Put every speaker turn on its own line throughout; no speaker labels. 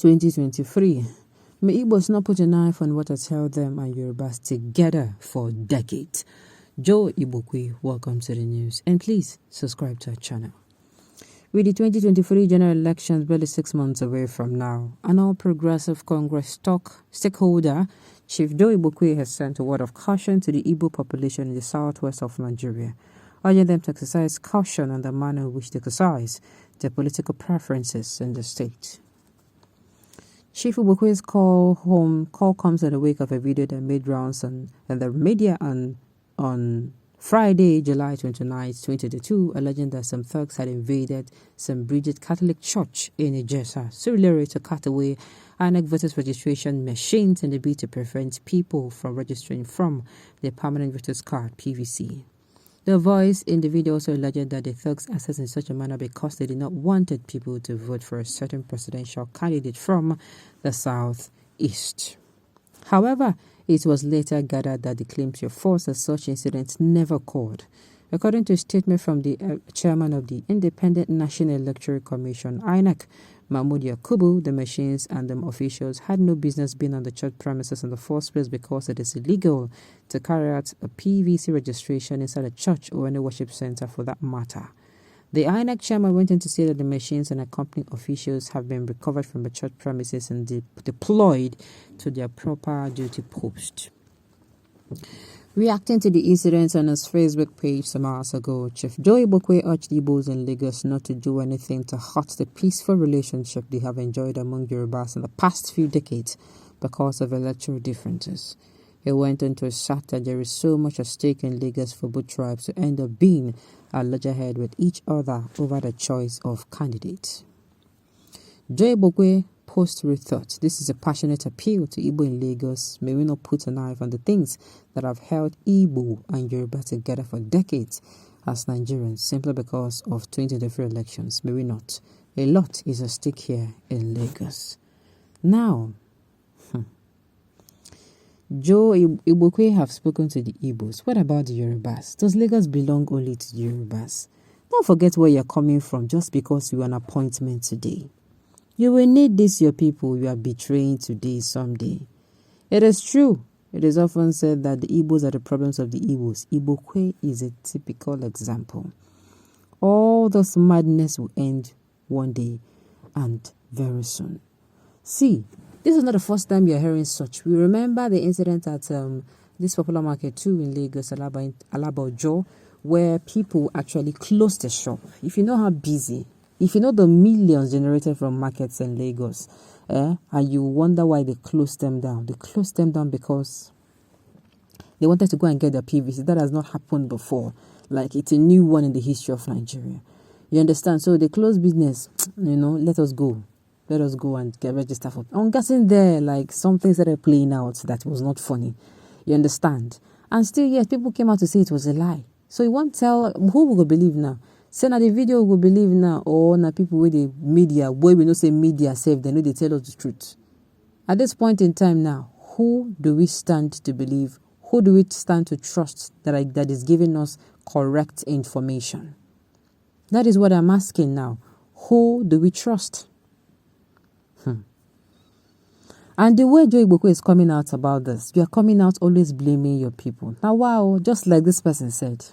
2023. May Igbos not put a knife on what has held them and Yorubas together for decades. Joe Igbokwe, welcome to the news, and please subscribe to our channel. With the 2023 general elections barely 6 months away from now, an all-progressive Congress stakeholder, Chief Joe Igbokwe, has sent a word of caution to the Igbo population in the southwest of Nigeria, urging them to exercise caution on the manner in which they exercise their political preferences in the state. Chief Igbokwe's call comes in the wake of a video that made rounds in the media on Friday, July 29, 2022, alleging that some thugs had invaded St. Bridget Catholic Church in Ijesa, similarly to cut away INEC voters registration machines in the bid to prevent people from registering from the permanent voters card (PVC). The voice in the video also alleged that the thugs acted in such a manner because they did not want people to vote for a certain presidential candidate from the southeast. However, it was later gathered that the claims were false as such incidents never occurred. According to a statement from the chairman of the Independent National Electoral Commission, INEC, Mahmoud Yakubu, the machines and the officials had no business being on the church premises in the first place because it is illegal to carry out a PVC registration inside a church or any worship center for that matter. The INEC chairman went on to say that the machines and accompanying officials have been recovered from the church premises and deployed to their proper duty post. Reacting to the incident on his Facebook page some hours ago, Chief Joe Igbokwe urged Igbos in Lagos not to do anything to hurt the peaceful relationship they have enjoyed among Yorubas in the past few decades because of electoral differences. He went on to assert that there is so much at stake in Lagos for both tribes to end up being at loggerhead with each other over the choice of candidates. Joe Igbokwe post-rethought, this is a passionate appeal to Igbo in Lagos. May we not put a knife on the things that have held Igbo and Yoruba together for decades as Nigerians simply because of 2023 elections. May we not. A lot is at stake here in Lagos. Now, Joe Igbokwe have spoken to the Igbos. What about the Yorubas? Does Lagos belong only to the Yorubas? Don't forget where you're coming from just because you are an appointment today. You will need this, your people you are betraying today, someday. It is true. It is often said that the Igbos are the problems of the Igbos. Igbokwe is a typical example. All this madness will end one day and very soon. See, this is not the first time you're hearing such. We remember the incident at this popular market too in Lagos, Alabajo, where people actually closed the shop. If you know how busy, if you know the millions generated from markets in Lagos, and you wonder why they closed them down. They closed them down because they wanted to go and get their PVC. That has not happened before. Like, it's a new one in the history of Nigeria. You understand? So they closed business, let us go. Let us go and get registered for. I'm guessing there, like, some things that are playing out that was not funny. You understand? And still, yes, people came out to say it was a lie. So you won't tell who will believe now. Say now the video will believe now, or now people with the media, where we know say media safe, they know they tell us the truth. At this point in time now, who do we stand to believe? Who do we stand to trust that is giving us correct information? That is what I'm asking now. Who do we trust? And the way Joe Igbokwe is coming out about this, you are coming out always blaming your people. Now, wow, just like this person said,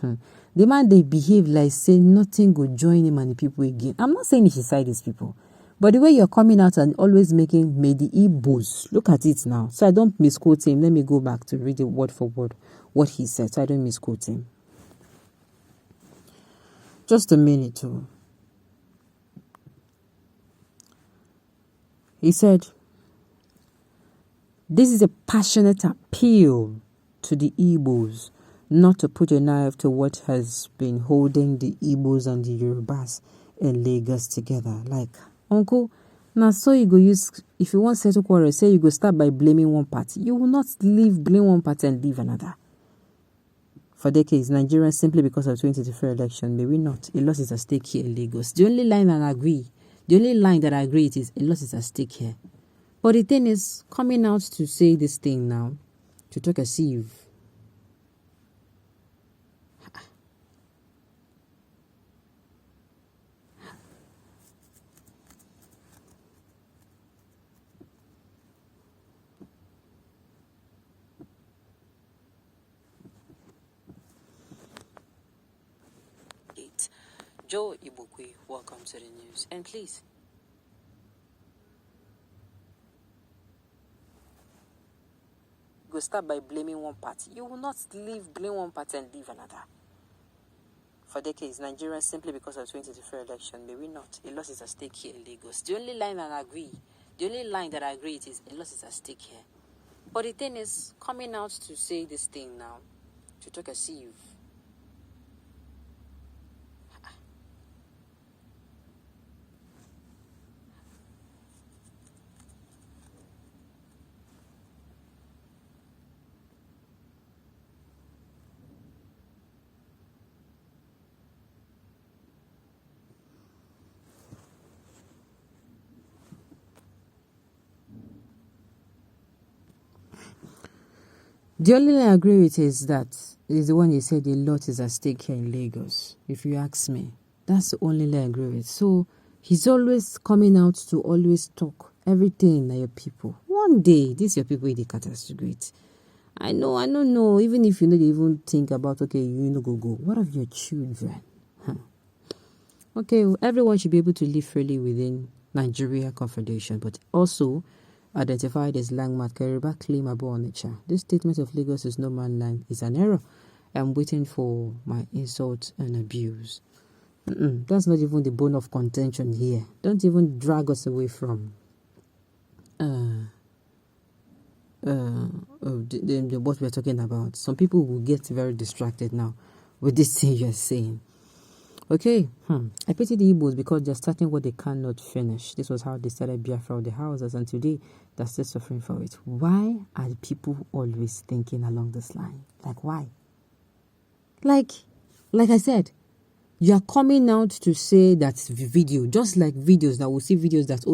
the man, they behave like saying nothing will join him and the people again. I'm not saying he should side these people, but the way you're coming out and always making may the Igbos, look at it now. So I don't misquote him. Let me go back to read it word for word what he said, so I don't misquote him. Just a minute too. He said, this is a passionate appeal to the Igbos not to put a knife to what has been holding the Igbos and the Yorubas in Lagos together. Like, uncle, now so you go use, if you want to settle quarrel, say you go start by blaming one party. You will not blame one party and leave another. For decades, Nigerians, simply because of 2023 election, maybe not. A lot is at stake here in Lagos. The only line that I agree it is a lot is at stake here. But the thing is, coming out to say this thing now, to talk as if Joe Igbokwe, welcome to the news. And please, go start by blaming one party. You will not blame one party and leave another. For decades, Nigerians, simply because of 2024 election, maybe not. A lot is at stake here in Lagos. The only line that I agree it is a lot is at stake here. But the thing is, coming out to say this thing now, to talk as if the only thing I agree with is the one you said a lot is at stake here in Lagos. If you ask me, that's the only thing I agree with. So he's always coming out to always talk everything that your people. One day, this your people they catastrophate. I know. Even if you don't even think about go. What of your children? Okay, everyone should be able to live freely within Nigeria Confederation, but also identified as landmark Yoruba claim about nature. This statement of Lagos is no man's land is an error. I'm waiting for my insult and abuse. That's not even the bone of contention here. Don't even drag us away from what we're talking about. Some people will get very distracted now with this thing you're saying. Okay, I pity the Igbos because they're starting what they cannot finish. This was how they started Biafra of the houses, and today they're still suffering for it. Why are people always thinking along this line? Like, why? Like I said, you are coming out to say that video, just like videos that we'll see videos that,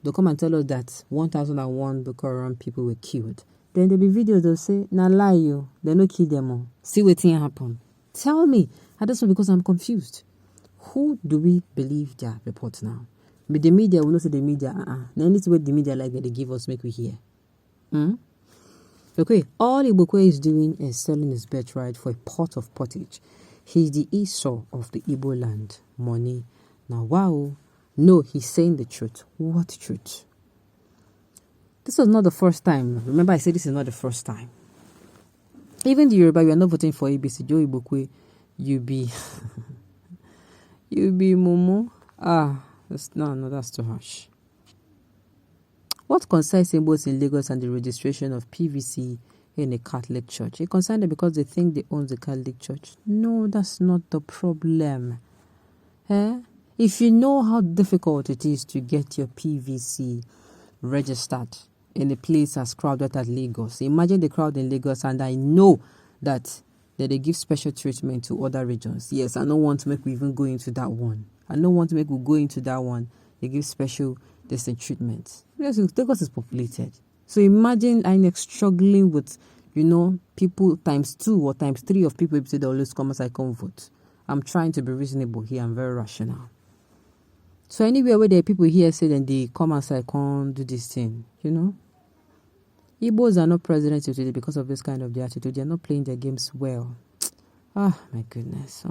they'll come and tell us that 1001 Boko Haram people were killed. Then there'll be videos they'll say, nah lie you, they no kill them all. See what thing happen. Tell me. And that's because I'm confused. Who do we believe their reports now? But the media will not say the media. Now need to wait the media like that they give us, make we hear. Okay, all Igbokwe is doing is selling his birthright for a pot of pottage. He's the Esau of the Igbo land. Money. Now, wow. No, he's saying the truth. What truth? This was not the first time. Remember, I said this is not the first time. Even the Yoruba, we are not voting for ABC. Joe Igbokwe, you be Momo. That's too harsh. What concerns Igbos in Lagos and the registration of PVC in a Catholic church? It concerns them because they think they own the Catholic church. No, that's not the problem. If you know how difficult it is to get your PVC registered in a place as crowded as Lagos, imagine the crowd in Lagos, and I know that they give special treatment to other regions. Yes, I don't want to make we even go into that one. They give special distant treatment. Yes, Lagos is populated. So imagine INEC struggling with, people times 2 or times 3 of people say they always come as I come vote. I'm trying to be reasonable here. I'm very rational. So anywhere where there are people here say then they come as I can't do this thing, Igbos are not president today because of this kind of their attitude. They're not playing their games well. My goodness.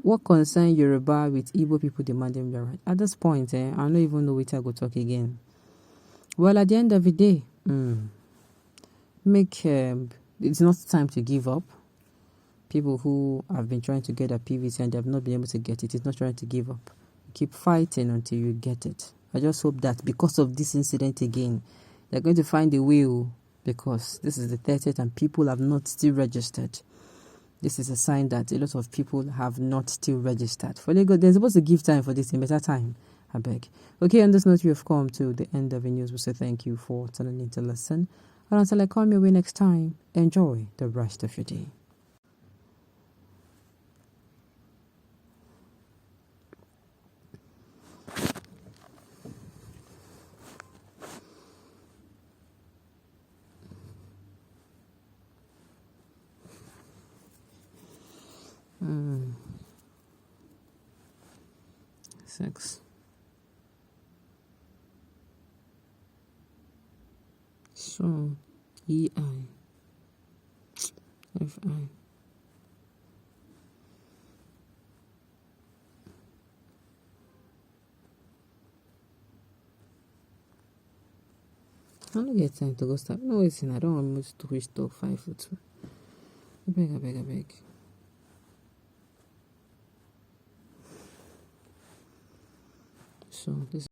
What concern Yoruba with Igbo people demanding their right? At this point, I don't even know which I go talk again. Well, at the end of the day, it's not time to give up. People who have been trying to get a PVC and they have not been able to get it, it's not trying to give up. Keep fighting until you get it. I just hope that because of this incident again, they're going to find a way, because this is the 30th and people have not still registered. This is a sign that a lot of people have not still registered. For Lagos, they're supposed to give time for this in better time, I beg. Okay, on this note, we have come to the end of the news. We say thank you for tuning in to listen. And until I come your way next time, enjoy the rest of your day. Six. So, EI. FI. I don't get time to go start. No, listen, I don't want to reach talk 5 or 2. I beg. So, this